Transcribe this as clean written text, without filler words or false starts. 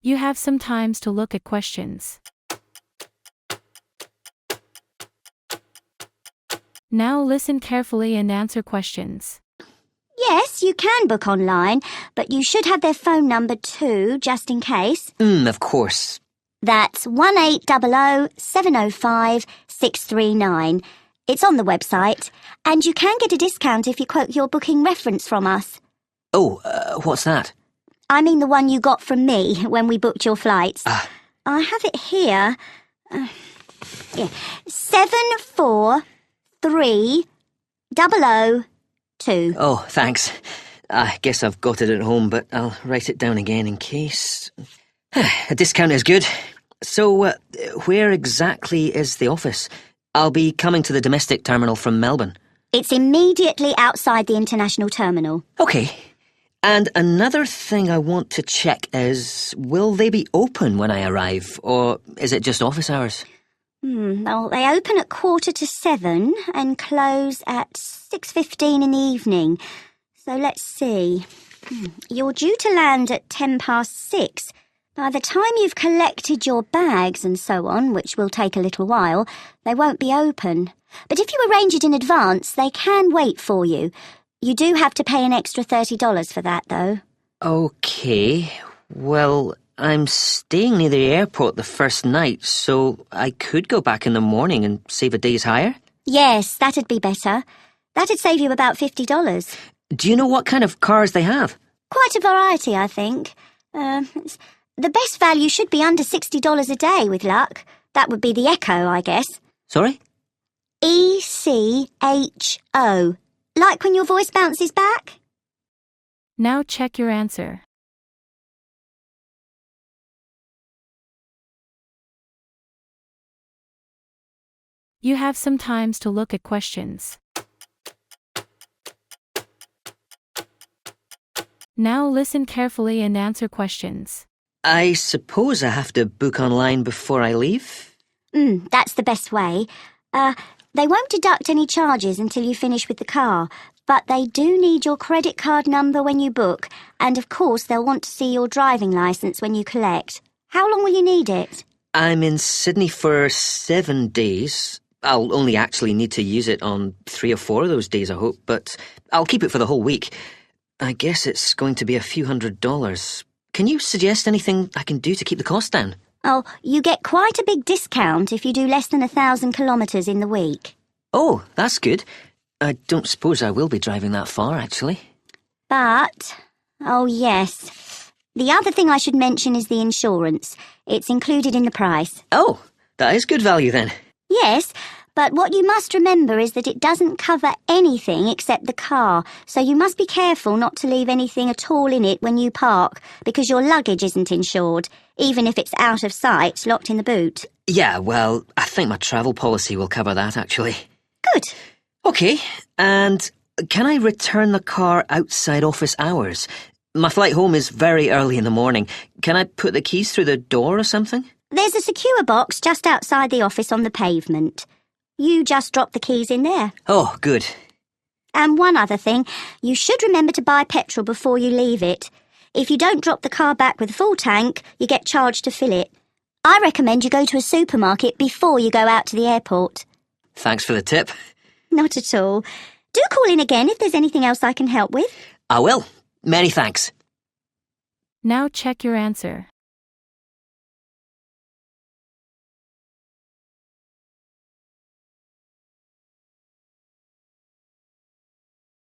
You have some time to look at questions. Now listen carefully and answer questions. Yes, you can book online, but you should have their phone number too, just in case. Of course. That's 1800-705-639. It's on the website, and you can get a discount if you quote your booking reference from us. Oh, what's that? I mean the one you got from me when we booked your flights. I have it here. 743002. Oh, thanks. I guess I've got it at home, but I'll write it down again in case. A discount is good. So, where exactly is the office? I'll be coming to the domestic terminal from Melbourne. It's immediately outside the international terminal. OK. And another thing I want to check is, will they be open when I arrive, or is it just office hours? Well, they open at 7:15 and close at 6:15 in the evening. So let's see. You're due to land at 6:10. By the time you've collected your bags and so on, which will take a little while, they won't be open. But if you arrange it in advance, they can wait for you. You do have to pay an extra $30 for that, though. OK. Well, I'm staying near the airport the first night, so I could go back in the morning and save a day's hire? Yes, that'd be better. That'd save you about $50. Do you know what kind of cars they have? Quite a variety, I think. The best value should be under $60 a day, with luck. That would be the Echo, I guess. Sorry? ECHO. Like when your voice bounces back? Now check your answer. You have some time to look at questions. Now listen carefully and answer questions. I suppose I have to book online before I leave? That's the best way. They won't deduct any charges until you finish with the car, but they do need your credit card number when you book, and of course they'll want to see your driving licence when you collect. How long will you need it? I'm in Sydney for 7 days. I'll only actually need to use it on 3 or 4 of those days, I hope, but I'll keep it for the whole week. I guess it's going to be a few $100s. Can you suggest anything I can do to keep the cost down? Oh, you get quite a big discount if you do less than 1,000 kilometres in the week. Oh, that's good. I don't suppose I will be driving that far, actually. But, oh yes, the other thing I should mention is the insurance. It's included in the price. Oh, that is good value then. Yes, but what you must remember is that it doesn't cover anything except the car, so you must be careful not to leave anything at all in it when you park, because your luggage isn't insured, even if it's out of sight, locked in the boot. Yeah, well, I think my travel policy will cover that, actually. Good. OK, and can I return the car outside office hours? My flight home is very early in the morning. Can I put the keys through the door or something? There's a secure box just outside the office on the pavement. You just drop the keys in there. Oh, good. And one other thing, you should remember to buy petrol before you leave it. If you don't drop the car back with a full tank, you get charged to fill it. I recommend you go to a supermarket before you go out to the airport. Thanks for the tip. Not at all. Do call in again if there's anything else I can help with. I will. Many thanks. Now check your answer.